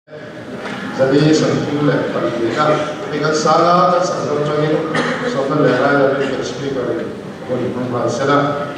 Jadi sentuh lek perhatikan dengan sangat sangat lagi soal lerai dari speaker ini pembahasan.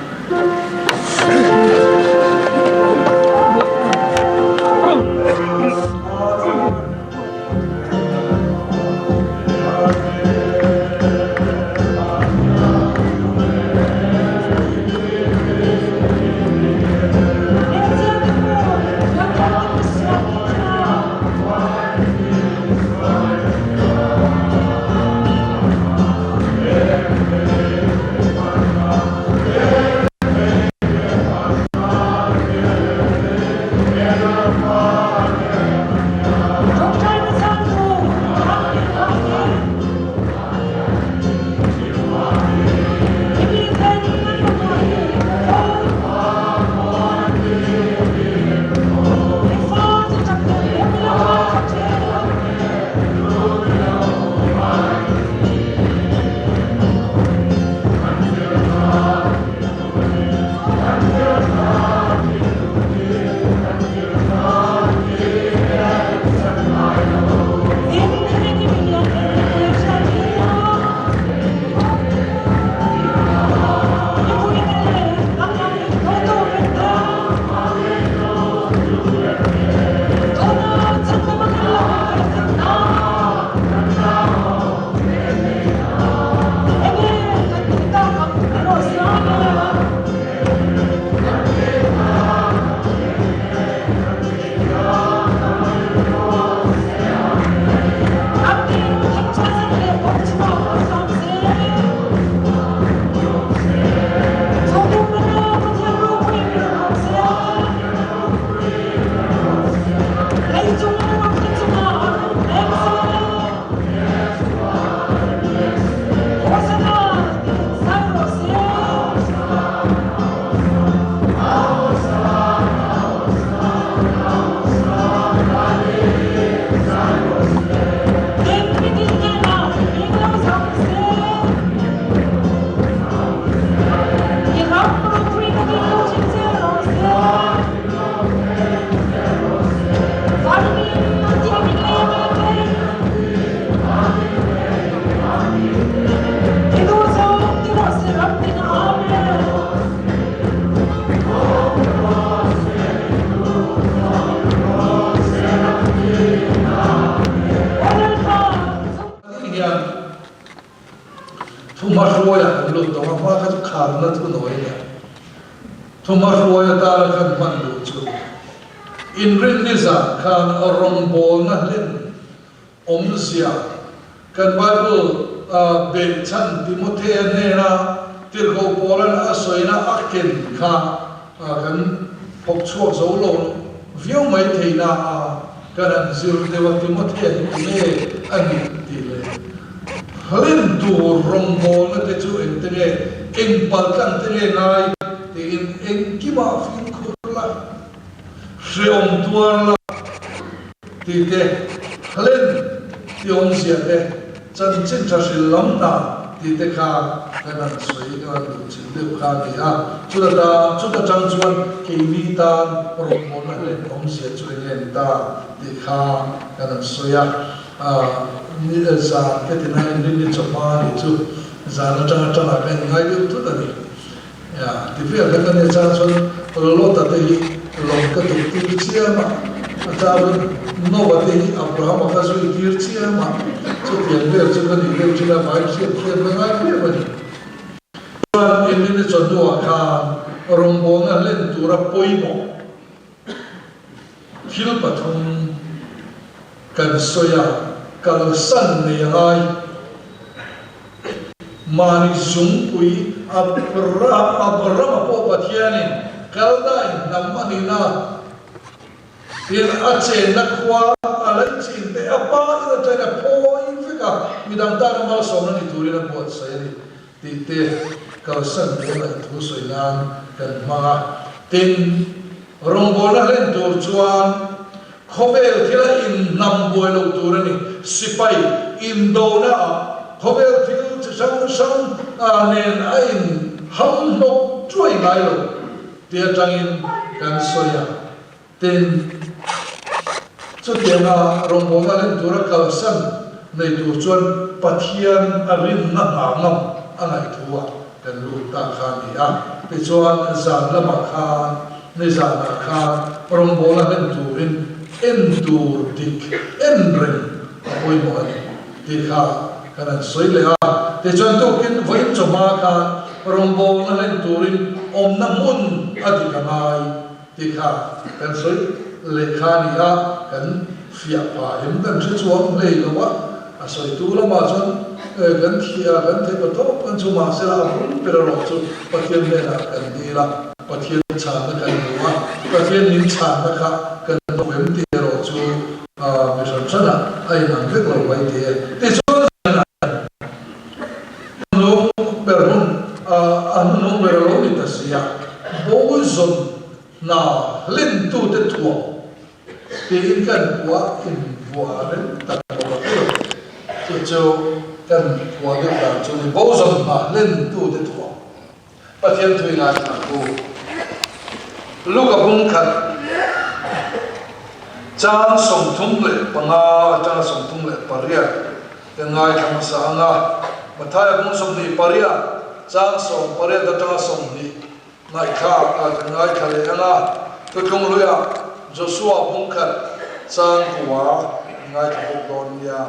Kan orang bona len omsia kan Bible benchan Timothea nena tirgo polan asoina akin ka kan pokcho zolo view mai theina kan zir dewa Timothea ne ani tile halen tu rombona te chu entene engpal kan tene nai te engkima fin khula seom tuarla tite halen tiong sia te chan chin thasil lamna tite kha kanan soi kan chin de kha ni a chuta chang chuan kv ta romon halen ong sia chuan ta ti kha kanan soya ni sa ketina ni chapa ni chu za na tanga kan ngai du tu ta ni ya ti fe kan ne cha chuan lo ta te long ka tu ti chia ma Ataupun nobody Abraham akazu itirci ama, so tiada juga ni dia juga baik sih dia mengaji dia bani. Tuan ini contoh akan rombongan len turap poimo, hidup patung kan soya kalau san ni ai mani zumpui Abraham apa patianin kalau dah nampak na Dia aceh nak kuat, alai cinta apa itu cara poin fika. Midang tak nama soalan itu dia buat saya di kawasan dia itu soalan dan mana tin rombongan len turjuan khobel kira in namboy lo turani sipai indona khobel til sang nen ain ham no cuai lailo dia jangin kan soya tin cho tiền là rồng bồn là lên tuổi cầu sân này tuổi chuẩn bát thiên arin nặng ngầm anh ấy thua cái lũ ta khan đi à cái chuẩn giàn là mặc khan này giàn là khan rồng bồn là lên tuổi en tuổi dik en ren ôi mọi thì kha cái này soi lệ à thì chuẩn tôi kiến với cho ma khan rồng bồn là lên tuổi nam mun adi kanai thì kha cái soi lệ khan đi à cái phía phải em cần sẽ xuống lệ đâu á soi tu là mà chuẩn gần thì có tốt gần chú mà sẽ là cũng phải là chú bắt thiên này là gần đi là bắt thiên chán là gần đúng không bắt thiên nín chán là khác gần nó em thì rồi chú bây giờ rất là ai làm việc là vậy thì chú là nó berun anh nó berun đi tới xia bố dồn na lên tu tới thua thì in cần quá in vua đến tận thì chú cần của được là chú này bố dòng mà lên tu để thua và thiên thuy là tu lúc gặp bung khát trang sông thung lệ bằng trang sông thung lệ paria cái ngày tham gia nga mà thay bung sông đi paria trang sông paria đó trang sông đi ngày khác cái ngày thay lệ nga tôi không lưu à Joshua bung khát trang của ngày tham gia đón ya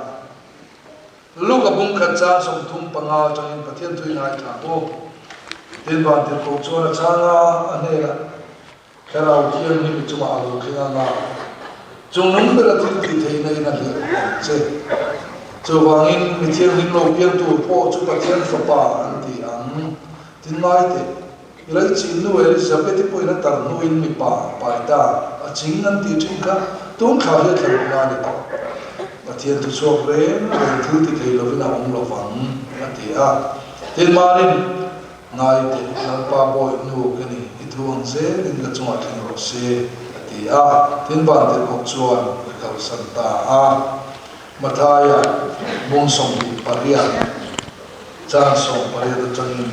lúc gặp bung khát trang sông thung bằng trong những thiên thuy ngày tham ô tin bản tin câu chuyện là trang anh ấy là cái nào kia như chúng ta rồi khi nào chúng nông bây giờ thì thấy này là gì chứ cho vàng in mình thiên hình lâu biên tu po chúng ta thiên phật bà anh thì ăn tin mai thì lấy chín nuôi lấy giờ bây giờ nó tận nuôi mình bà ta chính anh thì chúng ta tuôn khảo hết là người này và thiên tu cho về rồi thứ thì thấy là với nào ông là vàng anh thì tin mai đi ngày thì là ba bội nuôi cái này thường dễ nên là chúng ta thành rồi xe thì thiên bản thì học chuan cầu santa mà thay bông sông đi paria trang sông paria đó cho nên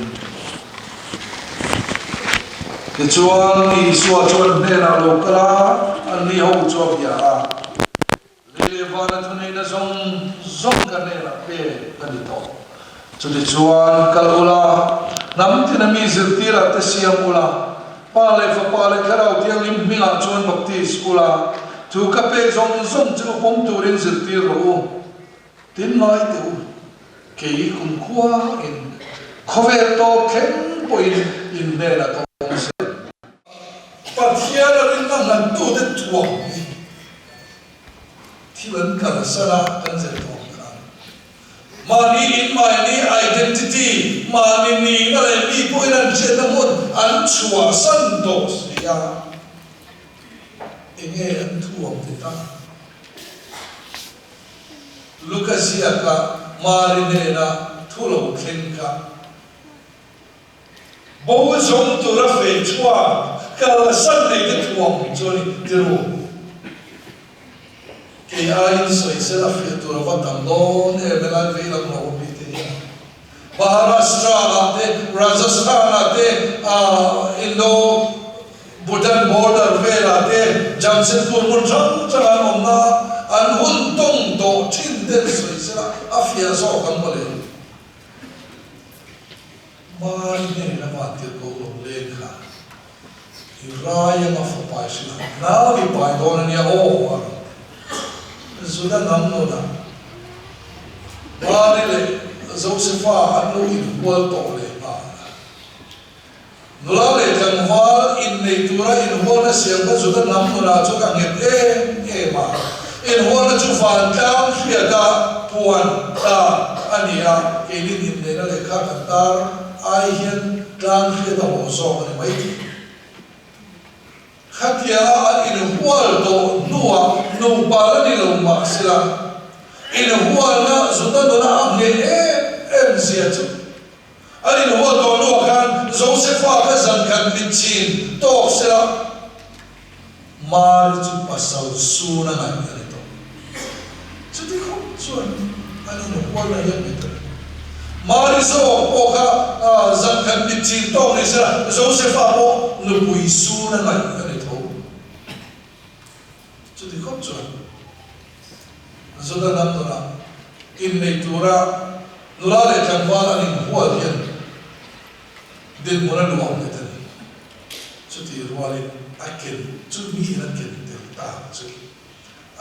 cái chuan đi xua chuan nên là lộc ra anh đi học cho bia lê van là thôn này là sông cái này là pe cái gì đó cho nên chuan kalula nắm thì nắm mi zirti là te siam ula Pale fa pale karau tiang lim minga chuan bapti skula thu ka pe zong chu pom turin zirtir ro tin lai tu ke kum khwa in khove to khen poin in ne la tong se pathia la rin na nan tu de tuang thi len ka sala kan ze to mani in my identity mani ni na le mi po in che na mon an chua san do sia enge an thuam te ta lukasia ka mari ne na thulo khen ka bo zong tu ra fe chua ka san ne te thuam choni tiru ke ai soi se la fe tu ra va tam don e bela ve la no bi te Maharashtra ate Rajasthan ate Indo Bhutan border ve ate Jamshedpur murjang chalan omna an hun tong do chin den soi se la afia so kan mole man ne na ma te ko le kha iraya ma fa pa shi na vi pa don ni o Sudah namno na, bari le, Josepha anu in wal to le nula le jangwal in neitura in wal na siang ka sudah namno na so ka ngep ma, in wal na chu fan tam fiada puan ta ania elin in ne na le kha kantar ai hian tang fiada ho so ne mai Khatia in hual do nuwa nu bala ni lo ma sila in hual na sudah do na em sia chu ani hual do nuwa kan Josepha ka zan kan lichin to sila mar chu pasal su na ngai ni to chu ti ko chu ani hual na yan ito Mari so o ka zan kan lichin to ni sila Josepha po nu pui su na ngai Jadi kau Zoda nam to na in nei tura nula le tangwala ni hual hian din mona luang ne tani chuti rualin akin chu mi an ken te ta chu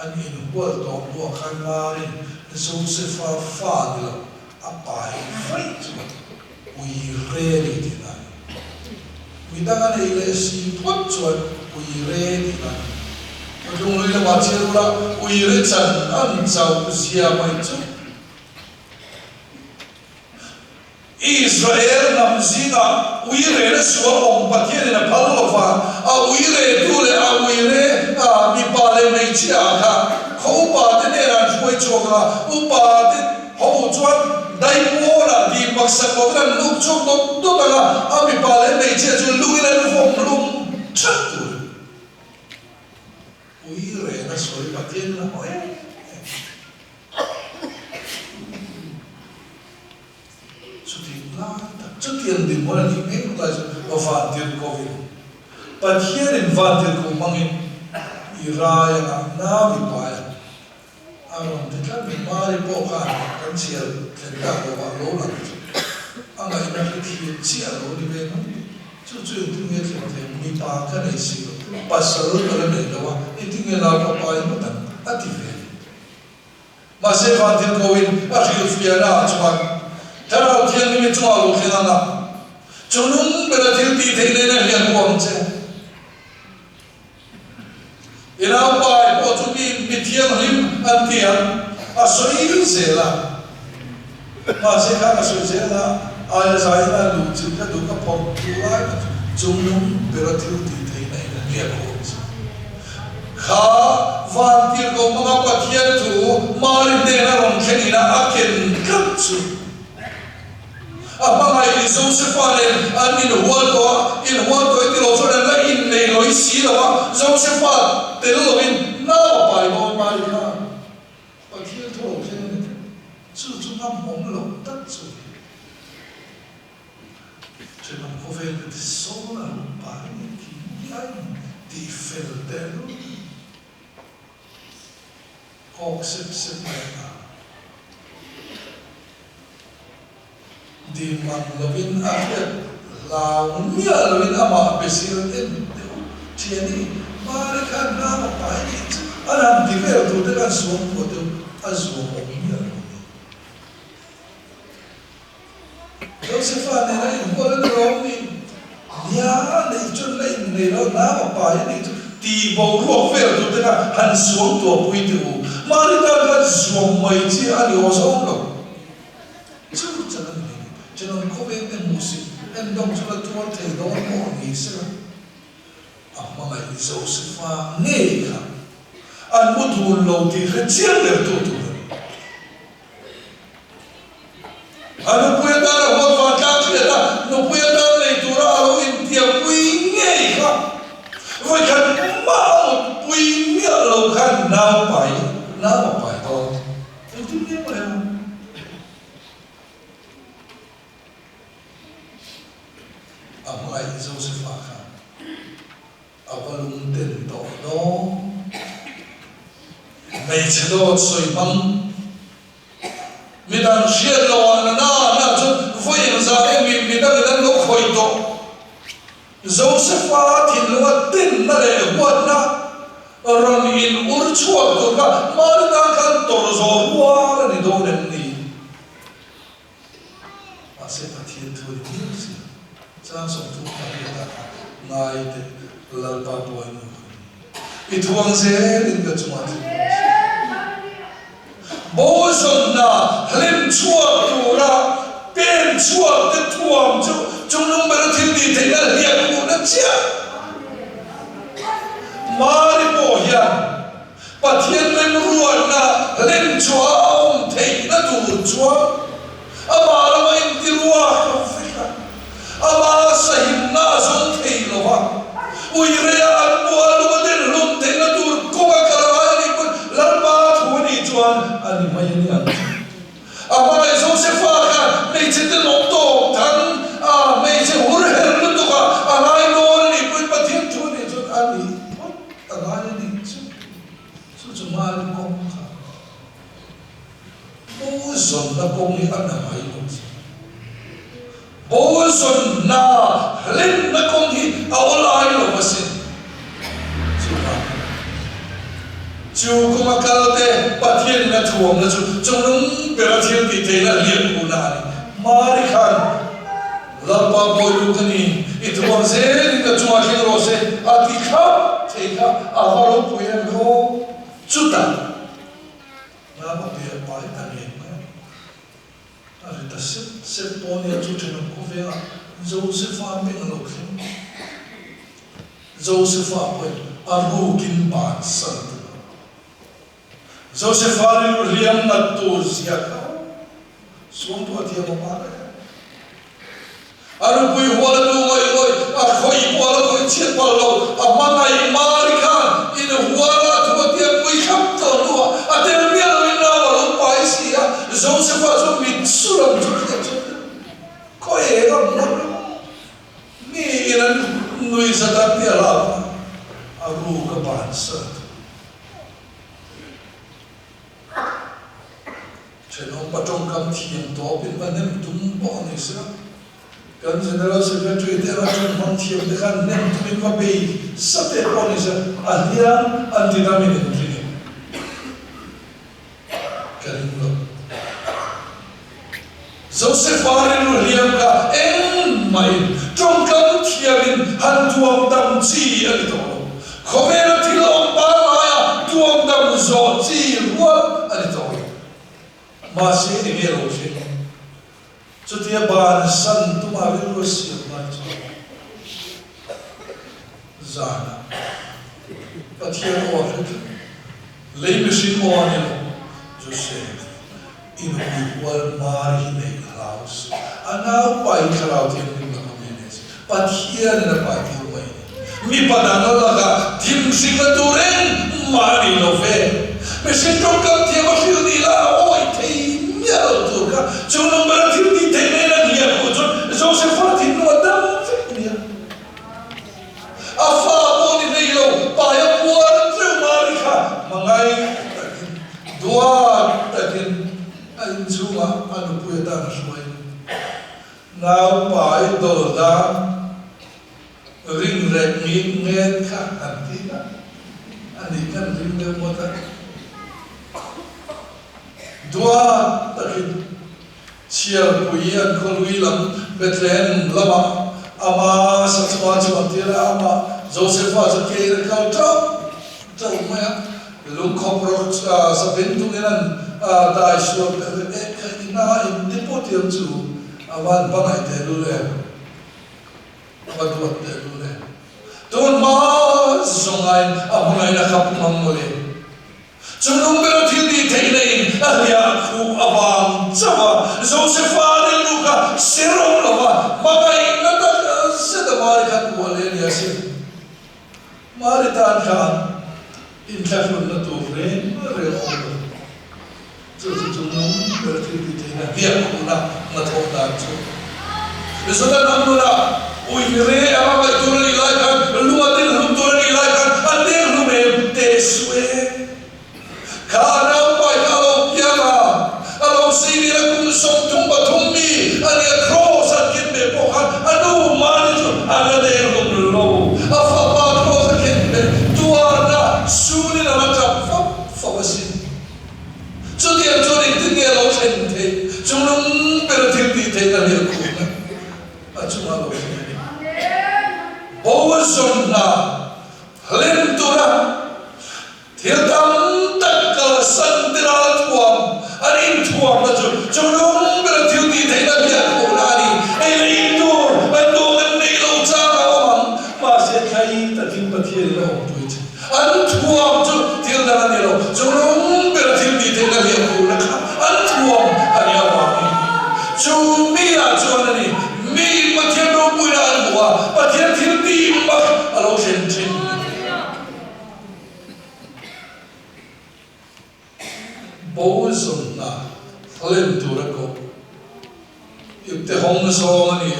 an in hual to lo khan marin Josepha fa ni apa fai chu ui re ni ti na mi danga nei le si pot chuan ui re ni na Jung lui la ma chiu la ui re chan an chau sia mai chu Israel nam zina ui re le suwa ong pathian na phalova a ui re tu le a ui re a mi pa le nei chia kha khou pa te ne ran phoi choka u pa te ho chuan dai mo la di maksa ko ran luk chok do la a mi pa le nei chia chu lui le phong lum chat tu ui re na soi pathian na hoi Chút tiền thì mỗi lần thì mấy cũng là vạn tiền covid, but here in vạn tiền cũng mang in Iran na bị bài, anh thì các mình mari bộ cả cái chia cái cả của bạn lỗ lắm, anh ấy nói cái chia lỗ đi về nó, chút chuyện thì nghe thì mình ba cái này xí, ba sáu cái này đâu à, thì nghe nào có bài mà tận, anh thì về, mà sẽ vạn tiền covid, anh thì phía nào cho anh Thảo thiên ni chung alo khina na chunung bela thil ti thei le na hian wang che ina pai po chu bi mi thiam him an tiam a soi zela ma se kha ka soi zela a sai na lu chu ka du ka pom tu lai chunung bela thil ti thei na hian wang che kha van tir ko ma pa thian tu ma ri de na ron khen ina aken kap chu apa ngai Joseph alen an in hual to ti lo so na in nei loi si lo Joseph te lo in na pai bo mai na pa thi tho chen chu ngam mom lo tat chu chen am ko vel ti so na pa ni ki ai ti fel de lo kok sep na di man lovin after la mia lovin ama besir en tieni mare kan na ma pai ni ana di ver tu de kan suom ko de azuo mo mia Joseph ne na in ko le ro ni ya ne chun le ne ro na ma pai ni ti bo ro ver tu de kan han suom to pui tu mare kan suom mai chi ani o so lo chu cho nên có bên em mua xịt em đông cho là thua thì đó có nghĩ sao mà ngày Joseph nghe cả anh muốn thua lâu thì phải chiến được tu anh bây giờ là một vài tháng trước đó nó bây giờ này tu ra ở in tiệm quý nghe cả vậy cần mà một quý nghe lâu khăn nào phải thôi em tin nghe mà Amai Joseph akan apalung ten to do mai chado soi bang mi dan share lo na chu foi za em mi dan lo khoi to Joseph tin lo ten na le wat na ron in ur chuak to ka mar dan kan tor zo wa ni do nen ni ase pathian thu ni Sang song tu kita ngai te lalpa boy no. Ituang se din ka cuma. Boson na lim chuak tu ra pen chuak te tuam chu chung nung ber thil di te na lia ku na chia. Mari bo hian pathian lim ruan na lim chuak om thei na tu chuak. Amara ma in tilwa ama sahim na zon thei lo wa ui re an bo lo den lum te na tur ko ka kara ni ko lar ba thu ni chuan ani mai ni an ama ai zo se fa ka nei che te lo to tan a mai che hur her lu to ka anai no ni ko pathian thu ni chuan ani anai ni chu ma ko ka son na len na kong hi awalay lo masin chu kuma kalte pathian na thuam na chu chunung perathil ti te na lian ku na ni mari khan lapa boyu kani itwang se ni ka chuma khin ro se atikha theka avaro puyan go chuta na ba be pai ta ni ari ta se poni chu chen ko ve Joseph a me lo khin Joseph a po aru kin ba san Joseph a riam na tu zia ka sum tu atia ma aru pui hola tu ngoi a khoi pola khoi chet palo a mangai mari khan in hola tu atia pui khap to lu a te mia lo na lo pai si a Joseph a so mit suram tu ko e ga mo ni iran nui sa ta pia la aru ka ban sa cheno patong kam thiam to bin manem tum bo ni sa kan general secretary te ra chen hong thiam te kan nem tum ko be sa te bo ni sa alian antinamin ni karim lo Joseph Farin liam ka en mai trong kam thiamin han tuam dam chi ani to khomera thilom pa maya tuam dam zo chi ruwa ani to ma se ni me lo se chu tia ban san tu ma ve lo si ma chu zana pathian o le machine o ani Joseph in equal mari nei house anau pai kharau tin ni ma menes pathian na pai ti mai mi padana la tim singa turen mari no ve me sin tong kam ti ma fiu ni la oi te mia tu ka chu no ma ti ni te ne na ni ko chu Joseph Fatin no dam fe ni a fa bo ni nei lo pa ya puar tru mari kha mangai dua takin anh chunga anu puya ta na shwai now pai do da ring rek mi ngen kha antina ani kan ring de mota dua takin chia puya kolwi lam Bethlehem lama ama satwa chawtira ama Joseph a ke ka ta maya lung khopro sa bentu ngenan da shop na in depotiam chu awan bangai te lu le awan te lu le ton ma zongai amungai na khap mam mole chunung bero thil di thei nei alia khu awam chawa Joseph ale luka serong lawa magai na ta se da mar khat mole ni ase mari tan khan in khafun na to re re chu nung bero thil di thei na bia khu na thau ta chu Resulta namura ui re ama ba turani lai kan lua tin hum turani lai kan ande hume te sue kana pa kalo piama alo sini la kum som tumba tummi ani cross at kimbe pohan anu manu ana de hum lo afa pa cross at kimbe tuana suni na mata fa wasin chudia chori tinge lo chen te chunung pero til ti te na le ku Acuma lo Bozon na Lentura Tiltam takal sandira tuam Arin tuam na chunung bera tilti tena biya kunari Elitur bandungan nilo tsaka omang Masya kai takin patiyari na omtuit An tuam tilda nilo chunung bera tilti tena biya kunaka An tuam anyawami Chumia chunani mi pathian ro puira alwa pathian thil ti ma alo chen chen bozon na halen turako yupte hong song ni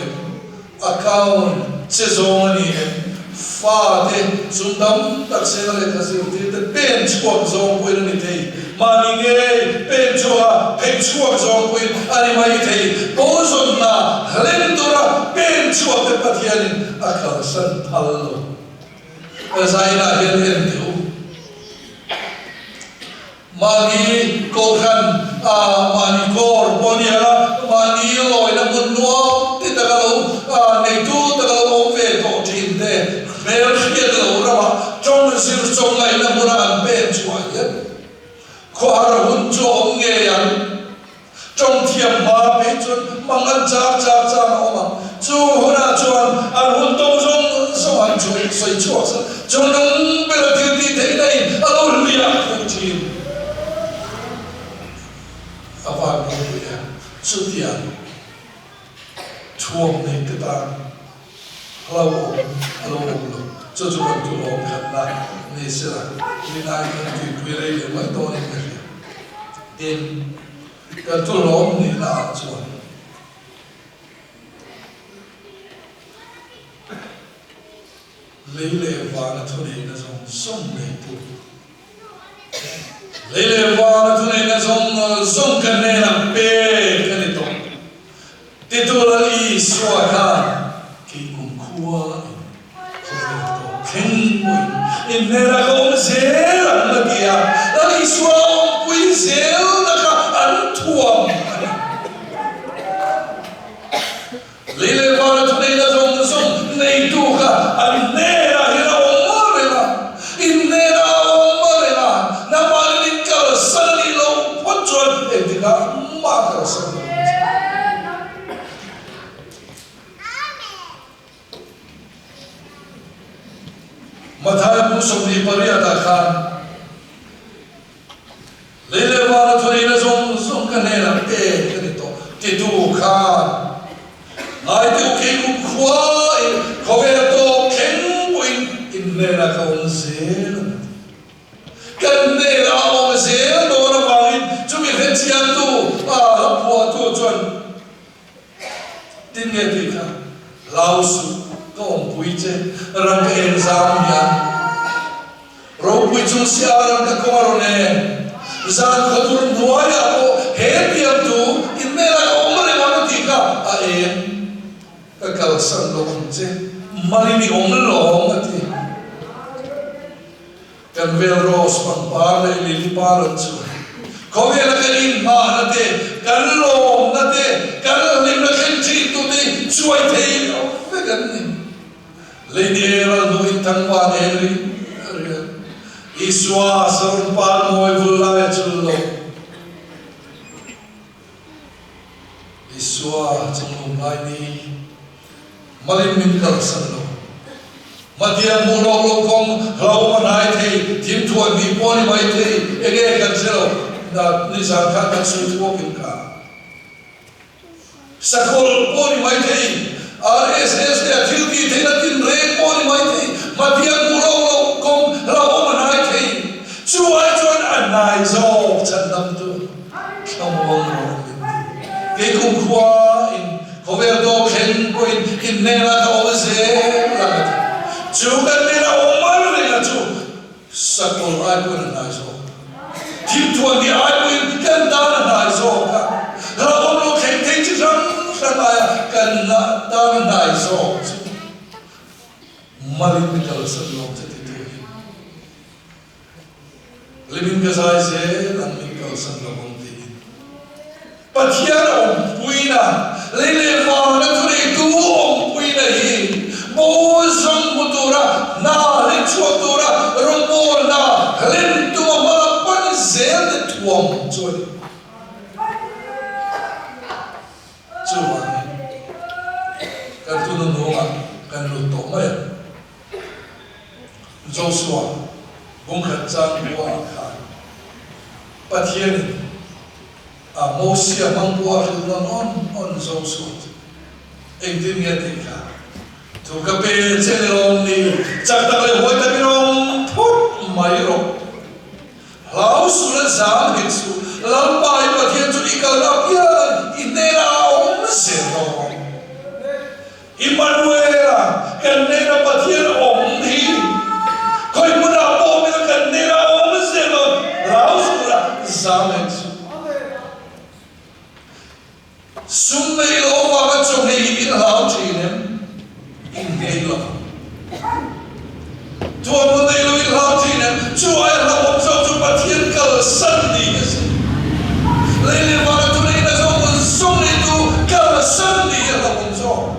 account che song ni fa te sundam tak se le kasi te pen chok song puira ni te mani nge pen choa pen chok song puira ani mai te bozon na halen tura pen ben chuak te pathianin akal san phalo zaina hian en tiu mani ko khan mani kor bonia mani loi na mun nuo ti ta lo nei tu ta lo ve to tin de mer khia lo ra trong sir trong lai na mun an ben chuak ya ko ar hun cho nge yan trong thiam ma pe chun mangan cha oma chu hona chuan an hun tong song so an chu soi chu sa chung nong pe la ti te nei alo lia ku chin awa ko ya chu tian chuom nei ta ta alo lo chu chu ban tu lo khat na ni sira ni nai kan ti kwe le le mai to ni ka den ka tu lo ni na chuan Lele vana thune na zong song nei tu Lele vana thune na zong kan ne na pe kan ni to ti tu la i swa ka ki kum khua to khen pui in ne ra ko se la kia la i swa pui se na ka an thuam Lele vana thune na zong nei tu ka an ne Mathai pusok ni pariata khan lele wala thuri na zong kanela e kanito titu khan ai te ke ku khwa khove to ken puin inera ka onzel kanela onzel do na wangin chumi hechian tu pua tu chon tin nge ti kha lausu Kong pui che rang en zam ya ro pui chu sia rang ka ko ne zan khatur nuaya ko he tiam tu in me la omre ma ti ka a e ka kal san lo che mari ni om lo ma ti kan vel ros pan pa le li pa lo chu ko ve la ka in ma na te kan lo na te kan ni na khen chi tu ni chuai te ve kan ni Lady Eral doing tangwa Henry Iswa sarun pan moy vulay chullo Iswa chungum lai ni malin min kal sanlo Matiang mulo lo kong lau manai thei tim thuan ni poni mai thei ege kan selo na ni san kha kan sui thuo kin ka sakol poni mai thei RSS le athil ki thei na tin re poni mai thei matiang mulo lo kong lau manai thei chuai chuan anai zo chan nam tu khamong ro ke kum khwa in khover do khen ko in ne la ko ze la chu kan ne la omar le la chu sakol ai ko na zo tim thuan ni ai ko kan da na zo ka la om lo khen thei chi ram Saya kan dan daiso malin mikal sebelum itu living kesai se dan mikal sebelum itu patiar om puina lele fana tu itu om puina hi bosam mutura na richutura rombol na lentu malapan zel tuam joy kan tu nunga kan luto mai Joshua bung khatang bua kha pathian Moses mang bua khilon on Joshua engdin ya tika tu ka pe chelom ni chak tak le hoi ta binom phut mai ro lau su la zam hitsu lam pai pathian chu ikal na pia inera om se no Immanuela kan nena pathian om hi koi muna po mi kan nena om se no raus pura zamet sum nei lo wa ma chong nei in hao chi nem thấy lắm chúa muốn thấy lối lao thì nè chúa ai là một trong chúng ta thiên cơ sân đi cái gì lấy lên vào chúng này là do một sông này tu cơ sân đi là một trong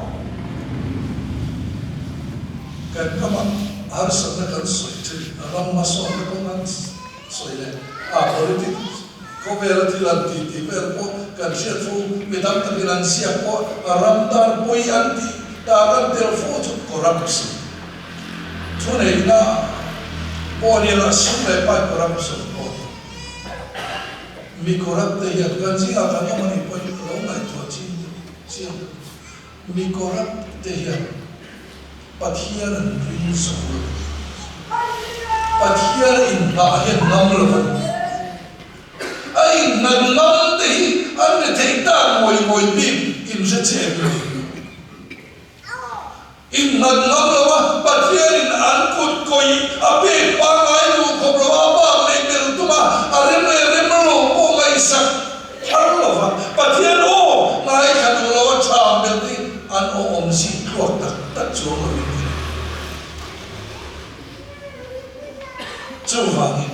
cái các bạn har sân là cần soi chứ làm mà soi là công an soi lên politics có vẻ là thì làm thì vẻ có cần xét phu bị đâm tập làm siap có ram dar boi anti dalam telefon tu corruption tu này na boleh lah semua lepas corruption mi corrupt dia kan sih akan yang mana pun kalau nak tu sih mi corrupt dia pathian rin semua pathian indah yang namlah ai nam deh ane tidak moi bim in sejauh in nam lawa pathian in angkut koi ape pangai lu kobro apa lekel tuma arem lo po mai sak arlo pathian o nai kan lawa cham belti an o om si klok tak cholo chuwang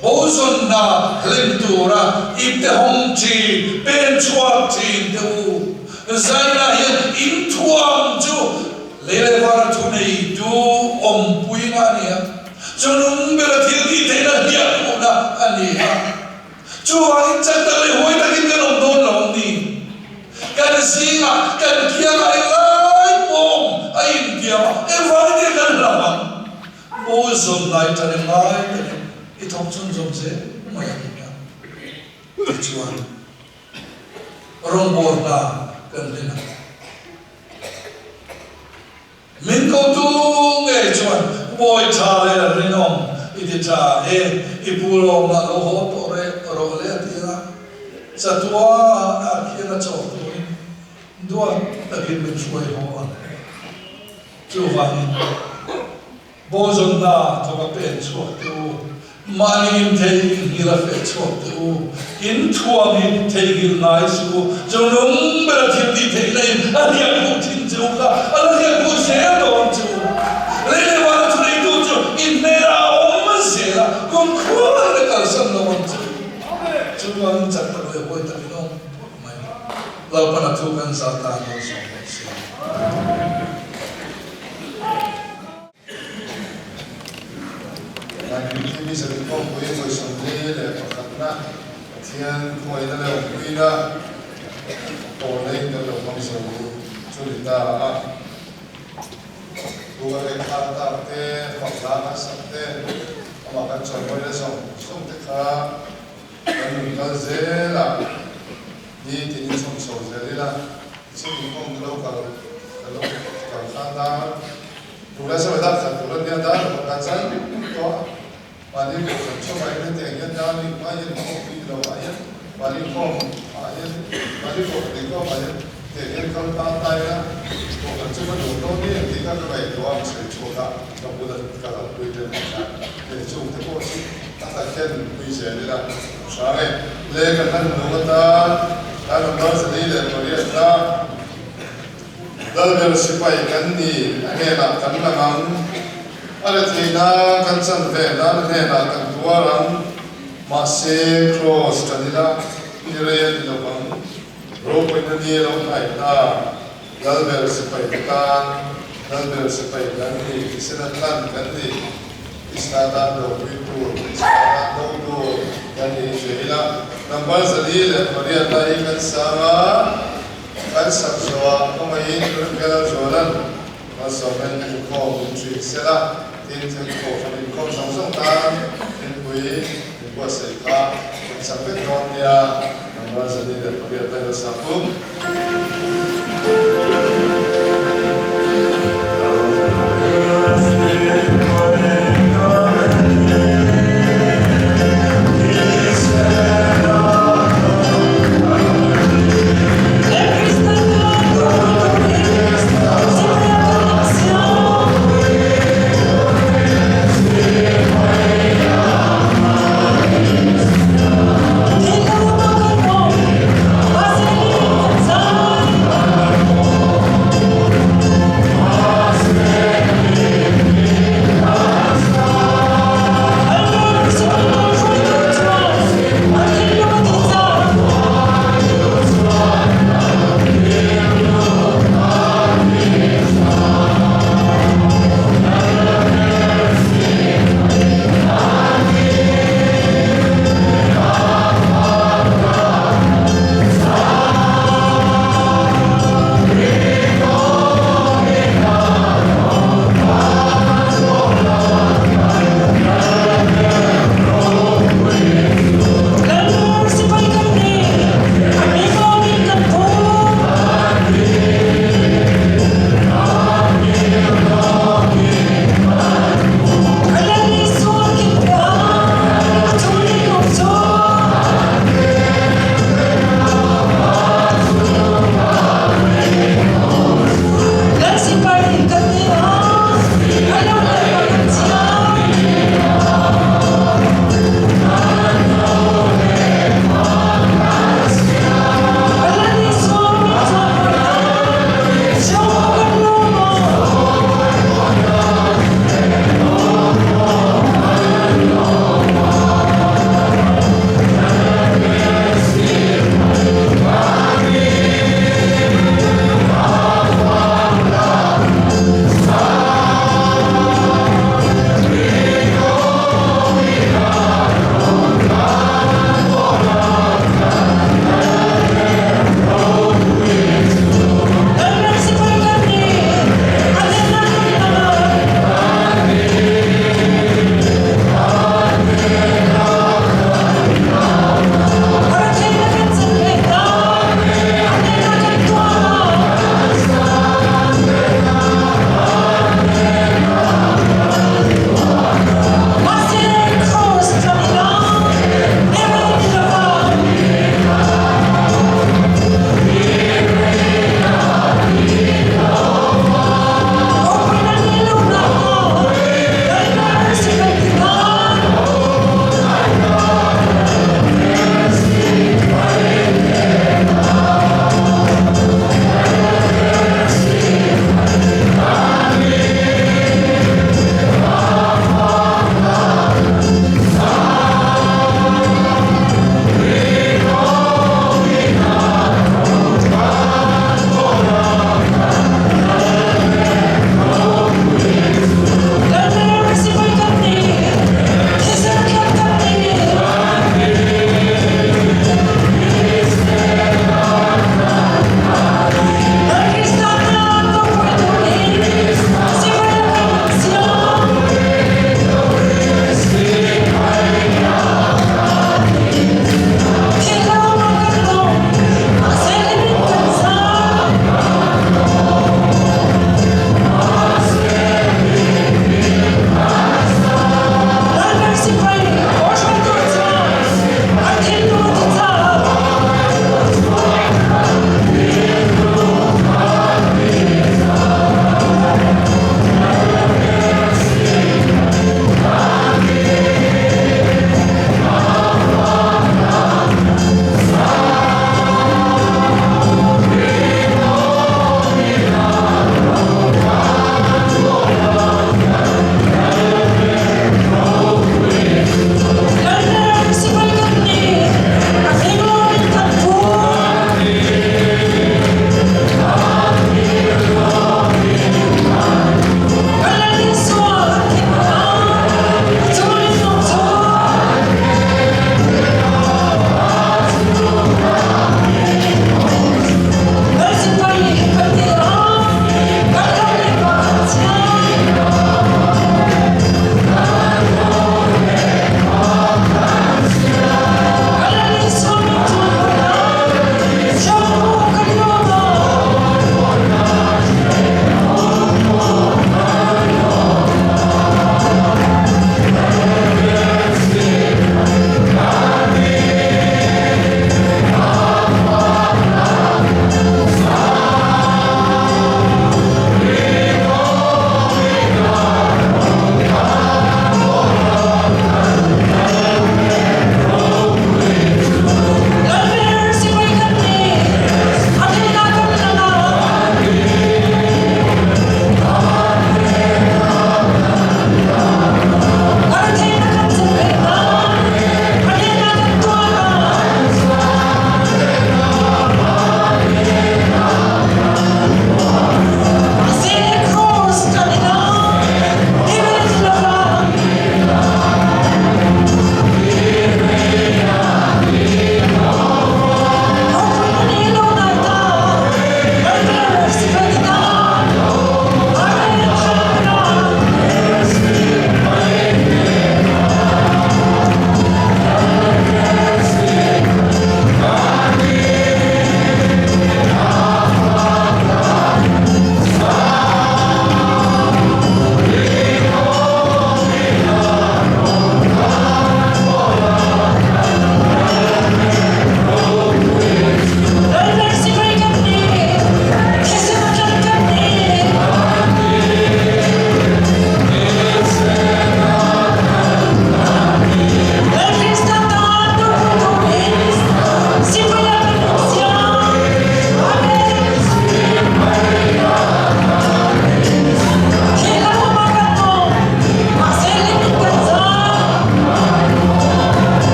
bozon na lentura ipte hongchi ben chuak chi deu zaina hian in thuam chu lele vara thu nei tu om pui nga nia chunung bela thil ti theina hian ku na ani ha chuwang chat ta le hoi ta kin nom don long ni kan singa kan kia ai lai om ai dia e vai de kan lama bozon lai ta ne mai it option jobse maya ya chuan rombor na kan lena min ko tu nge chuan boy cha le rinom iti cha ipulo na lo ho pore ro le tira sa tua akira cho tu dua takin min chuai ho an chu van bozon na to ka pe chu tu Manin taking hira fetchot tu, in tuamin taking nice tu, jonung beratin di taking, alian putin juga, alian putin don tu. Lele mana tu itu tu, in mera om sela, kumkulah dekat sana tu. Cuma cakap boleh buat tapi nom, mai. Lalu pada tu kan satan orangที่มีสติข้อคุยคุยสนใจเลยปกตินะเทียนคุยนั่นแหละคุยนะโอ้เลยนั่นแหละความสุขจุดตาตัวเล็กขาตาเตะฝักลาสักเตะมากันชนไว้เลยส่งเตะขาแล้วมีกันเซล่ะนี่ที่นี่ส่งโซ่เซล่ะซึ่งมีความรู้กันข้างตาตัวเล็กสมัยดับจากตัวเล็กเนี่ยได้กันใช้ตัววันนี้ผมชอบไปเล่นแต่งยันดานี่มายันพวกพี่เราไปยันวันนี้พ่อมายันวันนี้ผมเด็กก็มายันแต่ยันเขาตามตายนะผมจะมาดูโน่นนี่ที่เขาจะไปตัวมันเฉยชัวร์เราพูดกันเราคุยเรื่องนั้นแต่ช่วงที่พวกที่ตั้งแต่แค่คุยเฉยนี่ละใช่เล่กันนั่นหนูก็ตาแล้วเราจะได้เลยตัวนี้นะเราเดินสิไปกันนี่เนี่ยหลับกันละมั้งอะไรที่น่ากันสันเวน่าเนี่ยน่ากันตัวรังมาเซครอสกันนี่ละนี่เรียนนี่ละมั้งโรคเป็นนี่เราไหนน่าเราเดินสิไปกันเราเดินสิไปกันนี่ที่เส้นตันกันนี่ที่สถานเราไปดูสถานเราดูกันนี่เฉยละนับวันจะดีเลยพอเรียนได้กันสามากันสักชัวก็ไม่ยินเรื่องกันชัวนั้นมาสอบเป็นข้อมูลช่วยเสียละที่จะขอเป็นข้อสงสัยต่างเป็นคุยเป็นว่าเสียค่าเป็นสังเกตนอนเนี่ยนับวันจะดีเลยพอเรียนได้ก็สักปุ๊บ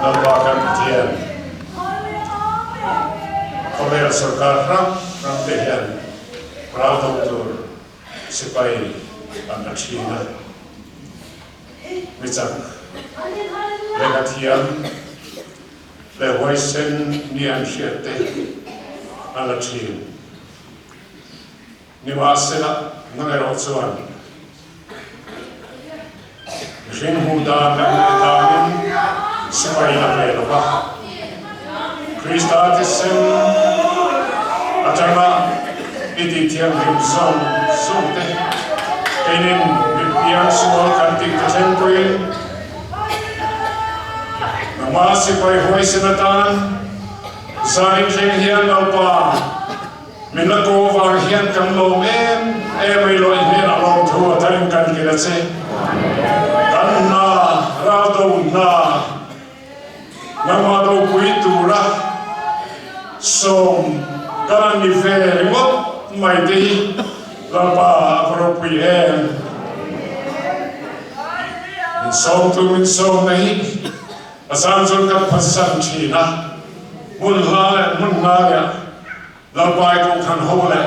Lalpakan tiyan. Kolel sarkar ram tehian. Pra doktor sipai anak China. Micak legatian le hoisen nian siete anak China. Niwasena nangerotsuan. Ring muda nangeritanin sipai nakelapa. Kristatisem ajarna iti tiang rim sumte kainin bibiang semua kantik ketempuin nama sipai huai senatan saling hian alpa minako wang hian kan lo em lo hian along thua thain kan kiratse kan na rado na nama do puitura som kan ni ve mo mai di lapa appropriate som tu min som nahi asan zon ka pasan china mun na ya lapa ko kan hole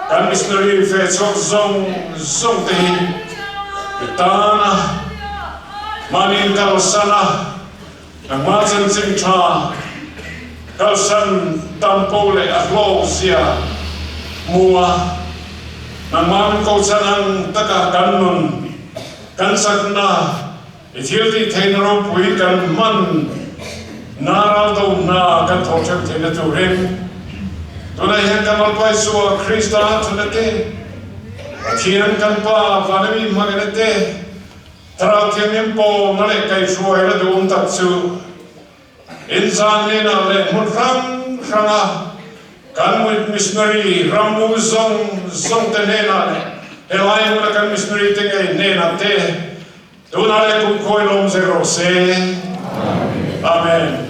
kan missionary fe zong tehi tana manin kalsana ang mazan singcha kalsan tampole ahlosia mua nang mamin kalsan ang taka kanun kansakna itilti tenro pui kan man naraldo na kan thokchak thena turin tunai han kamal pai suwa Krista tunate athian kan pa vanami maganate tarau thiamim po male kai suwa ira dum tatsu insan lena le mun ranga kan with missionary ramu zong tenena le helai mun kan missionary tengai nena te tunale kum koilom zero se amen.